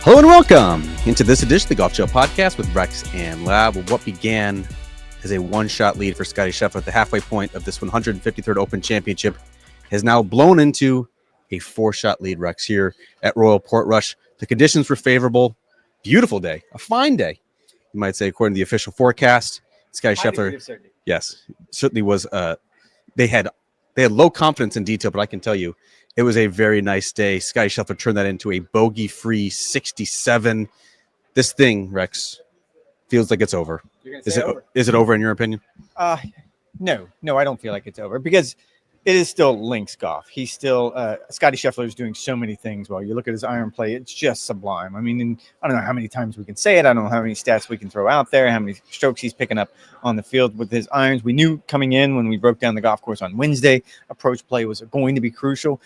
Hello and welcome into this edition of the Golf Show podcast with Rex and Lab. What began as a one-shot lead for Scottie Scheffler at the halfway point of this 153rd Open Championship has now blown into a four-shot lead, Rex, here at Royal Portrush. The conditions were favorable. Beautiful day. A fine day, you might say, according to the official forecast. Scottie Scheffler, yes, certainly was. They had low confidence in detail, but I can tell you, it was a very nice day. Scottie Scheffler turned that into a bogey-free 67. This thing, Rex, feels like it's over. Is it over in your opinion? No, I don't feel like it's over because it is still links golf. He's still Scottie Scheffler is doing so many things well. You look at his iron play; it's just sublime. I mean, I don't know how many times we can say it. I don't know how many stats we can throw out there. How many strokes he's picking up on the field with his irons. We knew coming in when we broke down the golf course on Wednesday, approach play was going to be crucial.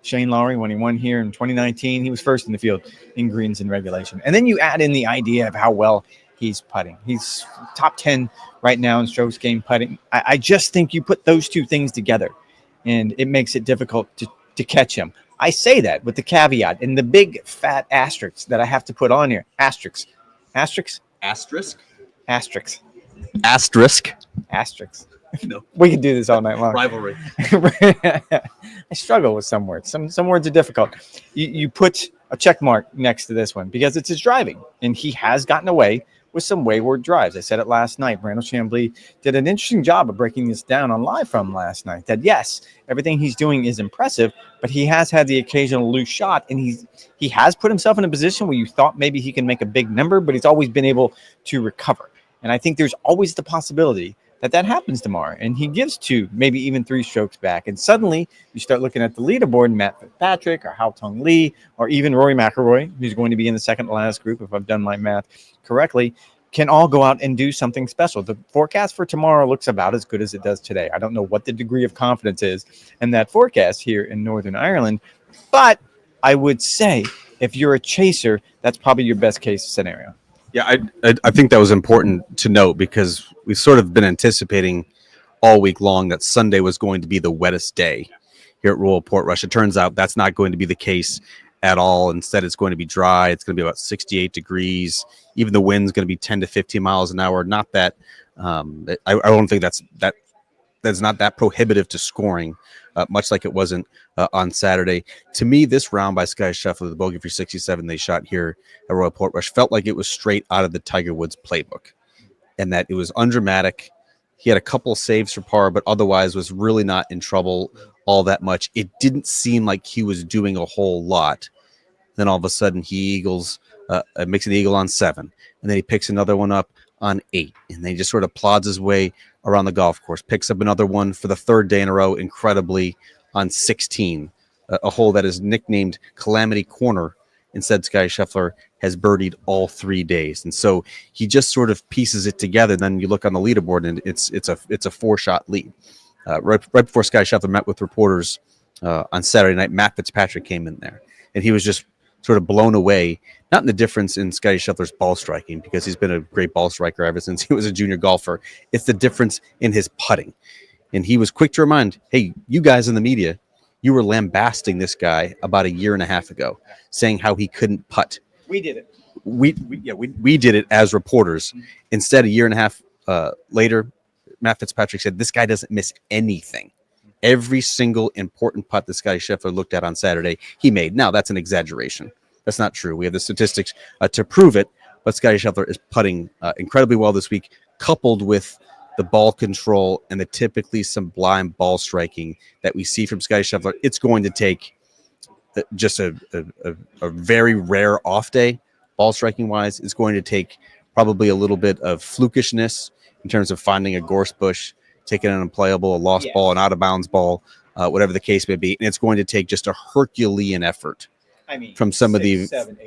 Shane Lowry, when he won here in 2019, he was first in the field in greens and regulation. And then you add in the idea of how well he's putting. He's top 10 right now in strokes gained putting. I just think you put those two things together, and it makes it difficult to catch him. I say that with the caveat and the big fat asterisk that I have to put on here. Asterisk. No. We can do this all night long. Rivalry. I struggle with some words. Some words are difficult. You put a check mark next to this one because it's his driving, and he has gotten away with some wayward drives. I said it last night. Brandel Chambly did an interesting job of breaking this down on Live From last night, that yes, everything he's doing is impressive, but he has had the occasional loose shot, and he has put himself in a position where you thought maybe he can make a big number, but he's always been able to recover. And I think there's always the possibility that happens tomorrow, and he gives 2, maybe even 3 strokes back, and suddenly you start looking at the leaderboard, Matt Fitzpatrick or Hao Tong Lee or even Rory McIlroy, who's going to be in the second to last group, if I've done my math correctly, can all go out and do something special. The forecast for tomorrow looks about as good as it does today. I don't know what the degree of confidence is in that forecast here in Northern Ireland, but I would say if you're a chaser, that's probably your best case scenario. Yeah, I think that was important to note because we've sort of been anticipating all week long that Sunday was going to be the wettest day here at Royal Portrush. It turns out that's not going to be the case at all. Instead, it's going to be dry. It's going to be about 68 degrees. Even the wind's going to be 10 to 15 miles an hour. Not that I don't think that's not that prohibitive to scoring, much like it wasn't on Saturday. To me, this round by Scottie Scheffler, the bogey-free 67 they shot here at Royal Portrush, felt like it was straight out of the Tiger Woods playbook, and that it was undramatic. He had a couple saves for par, but otherwise was really not in trouble all that much. It didn't seem like he was doing a whole lot. Then all of a sudden he makes an eagle on 7, and then he picks another one up on 8, and then he just sort of plods his way around the golf course, picks up another one for the 3rd day in a row, incredibly, on 16, a hole that is nicknamed Calamity Corner. Instead, Scottie Scheffler has birdied all 3 days, and so he just sort of pieces it together. Then you look on the leaderboard, and it's a 4-shot lead. Right before Scottie Scheffler met with reporters on Saturday night, Matt Fitzpatrick came in there, and he was just sort of blown away, not in the difference in Scottie Scheffler's ball striking, because he's been a great ball striker ever since he was a junior golfer. It's the difference in his putting. And he was quick to remind, hey, you guys in the media, you were lambasting this guy about a year and a half ago, saying how he couldn't putt. We did it. We did it as reporters. Instead, a year and a half later, Matt Fitzpatrick said, this guy doesn't miss anything. Every single important putt that Scottie Scheffler looked at on Saturday, he made. Now, that's an exaggeration. That's not true. We have the statistics to prove it, but Scottie Scheffler is putting incredibly well this week, coupled with the ball control and the typically sublime ball striking that we see from Scottie Scheffler. It's going to take just a very rare off day, ball striking wise. It's going to take probably a little bit of flukishness in terms of finding a gorse bush, taking an unplayable, a lost ball, an out of bounds ball, whatever the case may be. And it's going to take just a Herculean effort from some of the 7,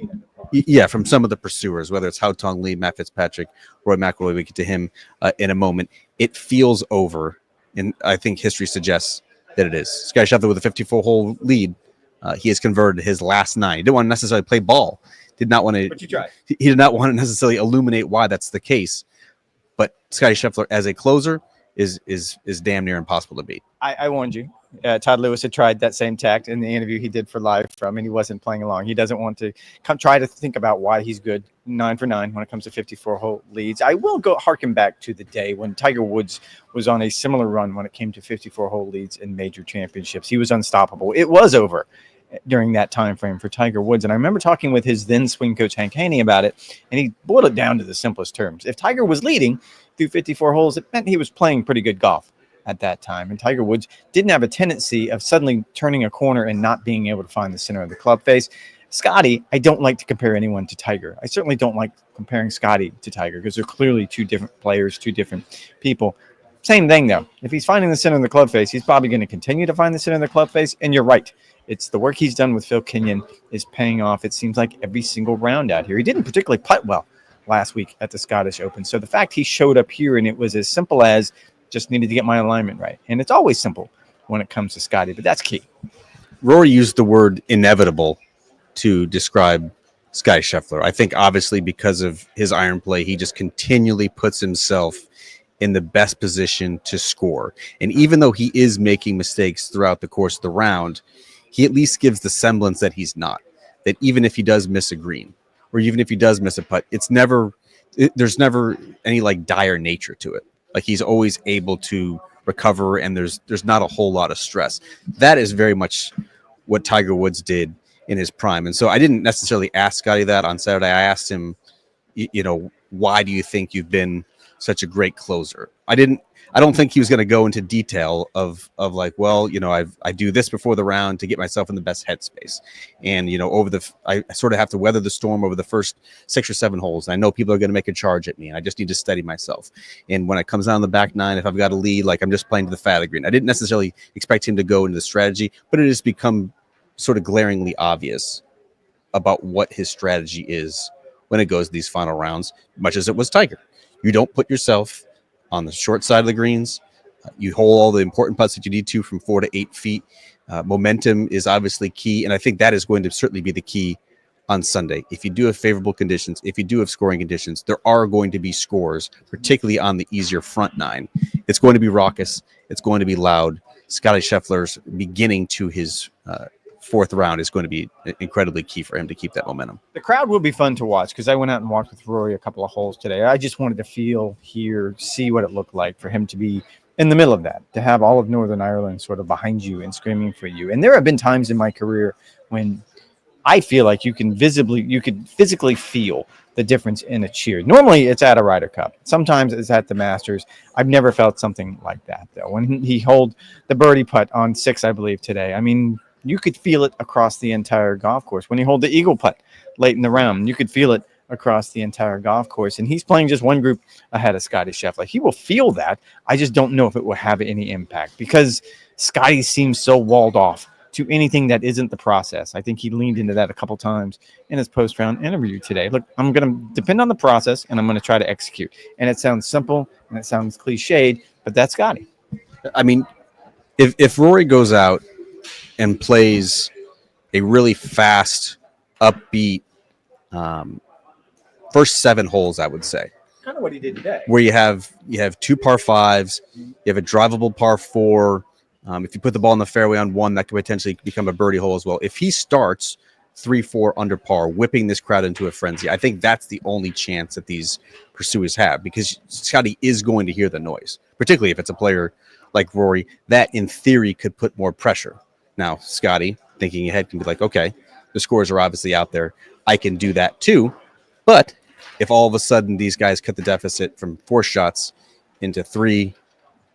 8 from some of the pursuers, whether it's Hao Tong Lee, Matt Fitzpatrick, Rory McIlroy. We get to him in a moment. It feels over, and I think history suggests that it is. Scottie Scheffler with a 54-hole lead. He has converted his last 9. He didn't want to necessarily play ball. Did not want to. But you tried. He did not want to necessarily illuminate why that's the case. But Scottie Scheffler, as a closer, is damn near impossible to beat. I warned you. Todd Lewis had tried that same tact in the interview he did for Live From, and he wasn't playing along. He doesn't want to try to think about why he's good 9 for 9 when it comes to 54-hole leads. I will go harken back to the day when Tiger Woods was on a similar run when it came to 54-hole leads in major championships. He was unstoppable. It was over during that time frame for Tiger Woods. And I remember talking with his then swing coach, Hank Haney, about it, and he boiled it down to the simplest terms. If Tiger was leading through 54 holes, it meant he was playing pretty good golf at that time. And Tiger Woods didn't have a tendency of suddenly turning a corner and not being able to find the center of the club face. Scottie, I don't like to compare anyone to Tiger. I certainly don't like comparing Scottie to Tiger because they're clearly two different players, two different people. Same thing, though. If he's finding the center of the club face, he's probably going to continue to find the center of the club face. And you're right. It's the work he's done with Phil Kenyon is paying off. It seems like every single round out here. He didn't particularly putt well last week at the Scottish Open. So the fact he showed up here and it was as simple as just needed to get my alignment right. And it's always simple when it comes to Scottie, but that's key. Rory used the word inevitable to describe Scottie Scheffler. I think obviously because of his iron play, he just continually puts himself in the best position to score. And even though he is making mistakes throughout the course of the round, he at least gives the semblance that he's not. That even if he does miss a green, or even if he does miss a putt, there's never any like dire nature to it. Like he's always able to recover, and there's not a whole lot of stress. That is very much what Tiger Woods did in his prime. And so I didn't necessarily ask Scottie that on Saturday. I asked him, why do you think you've been such a great closer? I don't think he was going to go into detail of like, well, I do this before the round to get myself in the best headspace. And, I sort of have to weather the storm over the first 6 or 7 holes. And I know people are going to make a charge at me, and I just need to steady myself. And when it comes down the back 9, if I've got a lead, like I'm just playing to the fat of the green. I didn't necessarily expect him to go into the strategy, but it has become sort of glaringly obvious about what his strategy is when it goes to these final rounds, much as it was Tiger. You don't put yourself on the short side of the greens. You hold all the important putts that you need to from 4 to 8 feet. Momentum is obviously key, and I think that is going to certainly be the key on Sunday. If you do have favorable conditions, if you do have scoring conditions, there are going to be scores, particularly on the easier front 9. It's going to be raucous. It's going to be loud. Scottie Scheffler's beginning to his 4th round is going to be incredibly key for him to keep that momentum. The crowd will be fun to watch because I went out and walked with Rory a couple of holes today. I just wanted to feel, hear, see what it looked like for him to be in the middle of that, to have all of Northern Ireland sort of behind you and screaming for you. And there have been times in my career when I feel like you could physically feel the difference in a cheer. Normally it's at a Ryder Cup. Sometimes it's at the Masters. I've never felt something like that, though. When he held the birdie putt on 6, I believe, today, I mean, you could feel it across the entire golf course. When he hold the eagle putt late in the round, you could feel it across the entire golf course. And he's playing just one group ahead of Scottie Scheffler. He will feel that. I just don't know if it will have any impact because Scottie seems so walled off to anything that isn't the process. I think he leaned into that a couple times in his post-round interview today. Look, I'm going to depend on the process, and I'm going to try to execute. And it sounds simple, and it sounds cliched, but that's Scottie. I mean, if Rory goes out and plays a really fast, upbeat first 7 holes, I would say. Kind of what he did today. Where you have 2 par 5s, you have a drivable par 4. If you put the ball in the fairway on 1, that could potentially become a birdie hole as well. If he starts 3-4 under par, whipping this crowd into a frenzy, I think that's the only chance that these pursuers have, because Scottie is going to hear the noise, particularly if it's a player like Rory that in theory could put more pressure. Now, Scottie, thinking ahead, can be like, okay, the scores are obviously out there. I can do that too. But if all of a sudden these guys cut the deficit from 4 shots into 3,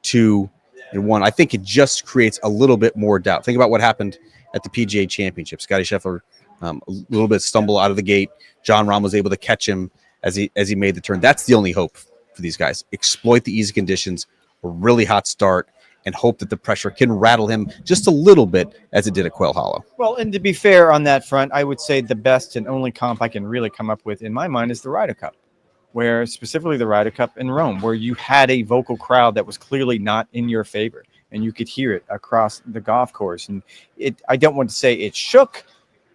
2, and 1, I think it just creates a little bit more doubt. Think about what happened at the PGA Championship. Scottie Scheffler, a little bit stumble out of the gate. John Rahm was able to catch him as he made the turn. That's the only hope for these guys. Exploit the easy conditions, a really hot start, and hope that the pressure can rattle him just a little bit as it did at Quail Hollow. Well, and to be fair on that front, I would say the best and only comp I can really come up with in my mind is the Ryder Cup, where specifically the Ryder Cup in Rome, where you had a vocal crowd that was clearly not in your favor, and you could hear it across the golf course. And I don't want to say it shook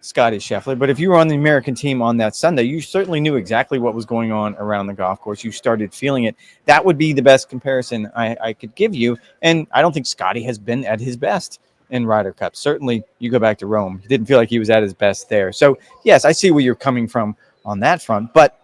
Scottie Scheffler, but if you were on the American team on that Sunday, you certainly knew exactly what was going on around the golf course. You started feeling it. That would be the best comparison I could give you. And I don't think Scottie has been at his best in Ryder Cup. Certainly, you go back to Rome. He didn't feel like he was at his best there. So, yes, I see where you're coming from on that front, but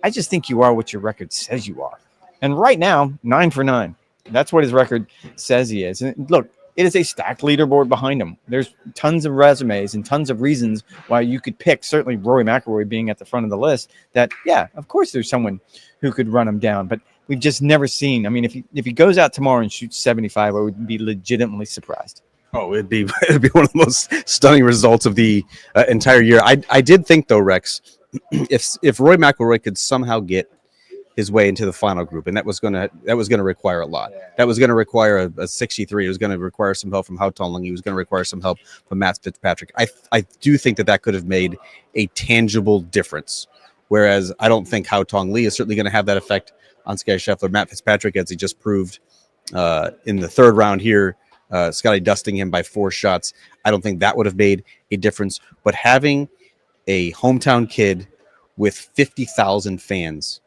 I just think you are what your record says you are. And right now, 9 for 9. That's what his record says he is. And look, it is a stacked leaderboard behind him. There's tons of resumes and tons of reasons why you could pick, certainly Rory McIlroy being at the front of the list, that, yeah, of course there's someone who could run him down. But we've just never seen. I mean, if he goes out tomorrow and shoots 75, I would be legitimately surprised. Oh, it'd be one of the most stunning results of the entire year. I did think, though, Rex, if Rory McIlroy could somehow get his way into the final group, and that was gonna require a lot. That was gonna require a 63. It was gonna require some help from Hao Tongling. He was gonna require some help from Matt Fitzpatrick. I do think that could have made a tangible difference. Whereas I don't think Hao Tongling is certainly going to have that effect on Scottie Scheffler. Matt Fitzpatrick, as he just proved in the third round here, Scottie dusting him by 4 shots. I don't think that would have made a difference. But having a hometown kid with 50,000 fans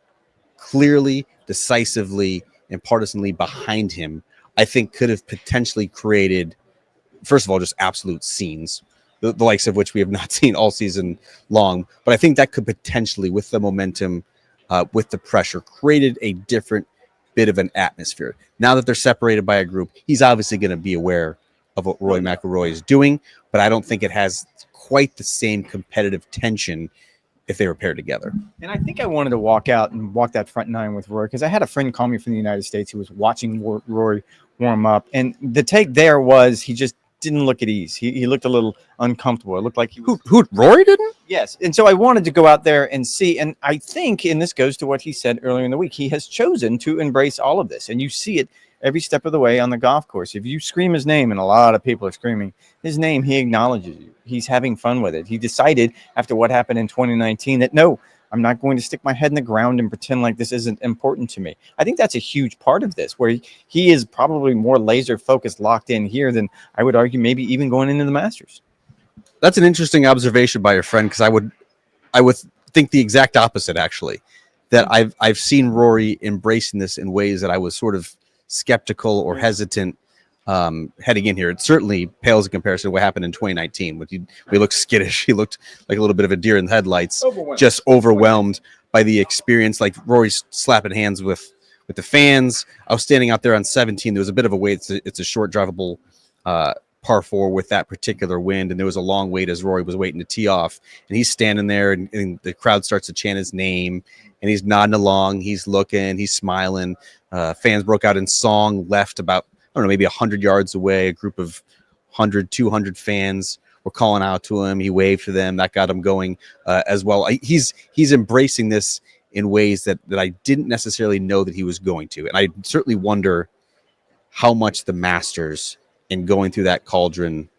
clearly, decisively, and partisanly behind him, I think could have potentially created, first of all, just absolute scenes, the likes of which we have not seen all season long. But I think that could potentially, with the momentum, with the pressure, created a different bit of an atmosphere. Now that they're separated by a group, he's obviously going to be aware of what Rory McIlroy is doing, but I don't think it has quite the same competitive tension if they were paired together. And I think I wanted to walk out and walk that front 9 with Rory, because I had a friend call me from the United States who was watching Rory warm up. And the take there was he just didn't look at ease. He looked a little uncomfortable. It looked like he was... Who Rory didn't? Yes. And so I wanted to go out there and see. And I think, and this goes to what he said earlier in the week, he has chosen to embrace all of this. And you see it every step of the way on the golf course. If you scream his name, and a lot of people are screaming his name, he acknowledges you. He's having fun with it. He decided after what happened in 2019 that, no, I'm not going to stick my head in the ground and pretend like this isn't important to me. I think that's a huge part of this, where he is probably more laser focused, locked in here than I would argue maybe even going into the Masters. That's an interesting observation by your friend, because I would think the exact opposite, actually. That I've seen Rory embracing this in ways that I was sort of skeptical or hesitant heading in here. It certainly pales in comparison to what happened in 2019. When he looked skittish, he looked like a little bit of a deer in the headlights, just overwhelmed by the experience. Like Rory's slapping hands with the fans. I was standing out there on 17. There was a bit of a wait. It's a short drivable par 4 with that particular wind, and there was a long wait as Rory was waiting to tee off. And he's standing there, and the crowd starts to chant his name, and he's nodding along. He's looking. He's smiling. Fans broke out in song, left about, I don't know, maybe 100 yards away. A group of 100, 200 fans were calling out to him. He waved to them. That got him going as well. He's embracing this in ways that I didn't necessarily know that he was going to. And I certainly wonder how much the Masters and going through that cauldron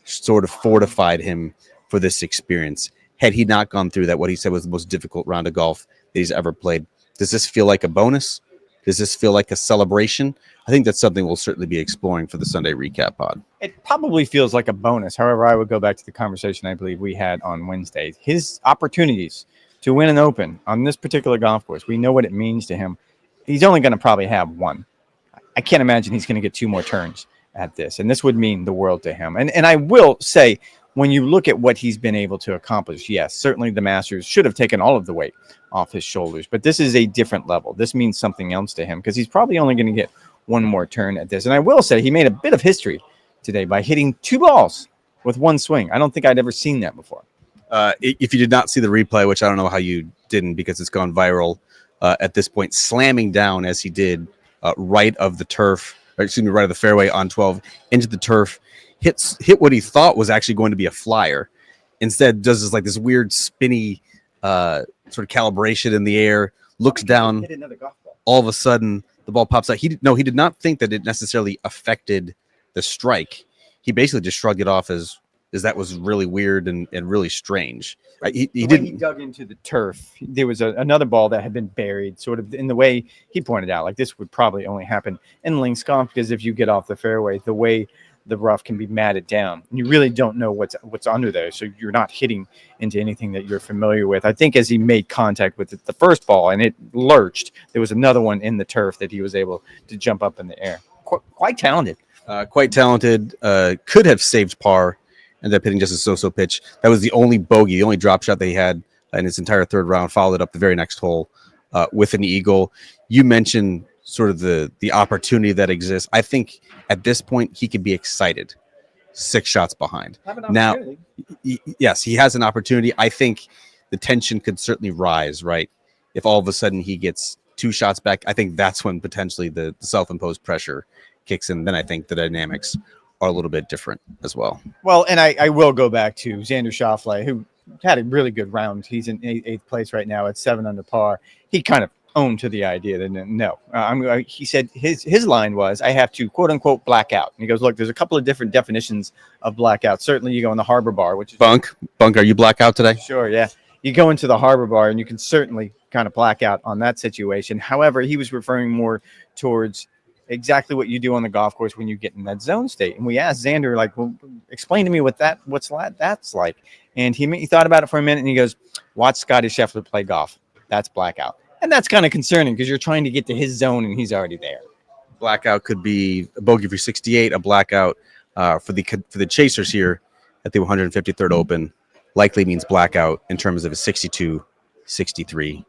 sort of fortified him for this experience. Had he not gone through that, what he said was the most difficult round of golf that he's ever played. Does this feel like a bonus? Does this feel like a celebration? I think that's something we'll certainly be exploring for the Sunday recap pod. It probably feels like a bonus. However, I would go back to the conversation I believe we had on Wednesday. His opportunities to win an Open on this particular golf course, we know what it means to him. He's only going to probably have one. I can't imagine he's going to get 2 more turns at this, and this would mean the world to him. And I will say, when you look at what he's been able to accomplish, yes, certainly the Masters should have taken all of the weight off his shoulders, but this is a different level. This means something else to him, because he's probably only going to get 1 more turn at this. And I will say he made a bit of history today by hitting 2 balls with 1 swing. I don't think I'd ever seen that before. If you did not see the replay, which I don't know how you didn't, because it's gone viral at this point, slamming down as he did right of the turf, or excuse me, right of the fairway on 12 into the turf, hit what he thought was actually going to be a flyer. Instead, does this weird spinny sort of calibration in the air, looks down. All of a sudden, the ball pops out. He did not think that it necessarily affected the strike. He basically just shrugged it off as that was really weird and really strange. Right? He dug into the turf. There was another ball that had been buried, sort of in the way he pointed out. Like, this would probably only happen in links golf, because if you get off the fairway, the way the rough can be matted down. And you really don't know what's under there, so you're not hitting into anything that you're familiar with. I think as he made contact with the first ball and it lurched, there was another one in the turf that he was able to jump up in the air. Quite talented. Quite talented. Could have saved par. Ended up hitting just a so-so pitch. That was the only bogey, the only drop shot that he had in his entire third round. Followed it up the very next hole with an eagle. You mentioned sort of the opportunity that exists. I think at this point he could be excited 6 shots behind. Now, yes, he has an opportunity. I think the tension could certainly rise, right? If all of a sudden he gets 2 shots back, I think that's when potentially the self-imposed pressure kicks in. Then I think the dynamics are a little bit different as well. Well, and I will go back to Xander Schauffele, who had a really good round. He's in 8th place right now at 7 under par. He kind of owned to the idea that no, he said his line was, I have to quote unquote black out. And he goes, look, there's a couple of different definitions of blackout. Certainly you go in the harbor bar, which is Bunk, are you blackout today? Sure. Yeah. You go into the harbor bar and you can certainly kind of black out on that situation. However, he was referring more towards exactly what you do on the golf course when you get in that zone state. And we asked Xander, like, well, explain to me what's that's like. And he thought about it for a minute and he goes, watch Scottie Scheffler play golf. That's blackout. And that's kind of concerning because you're trying to get to his zone and he's already there. Blackout could be a bogey for 68, a blackout for the chasers here at the 153rd Open likely means blackout in terms of a 62, 63,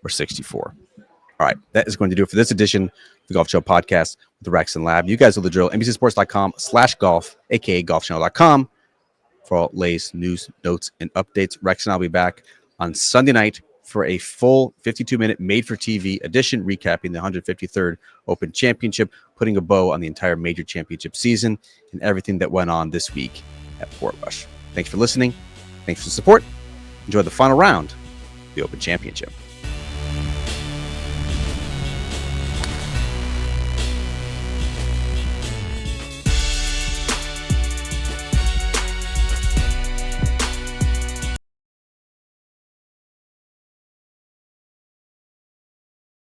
or 64. All right, that is going to do it for this edition of the Golf Show podcast with the Rex and Lab. You guys know the drill. NBCSports.com/golf, aka golfchannel.com for all latest news, notes, and updates. Rex and I'll be back on Sunday night for a full 52-minute made-for-TV edition recapping the 153rd Open Championship, putting a bow on the entire major championship season and everything that went on this week at Portrush. Thanks for listening. Thanks for the support. Enjoy the final round of the Open Championship.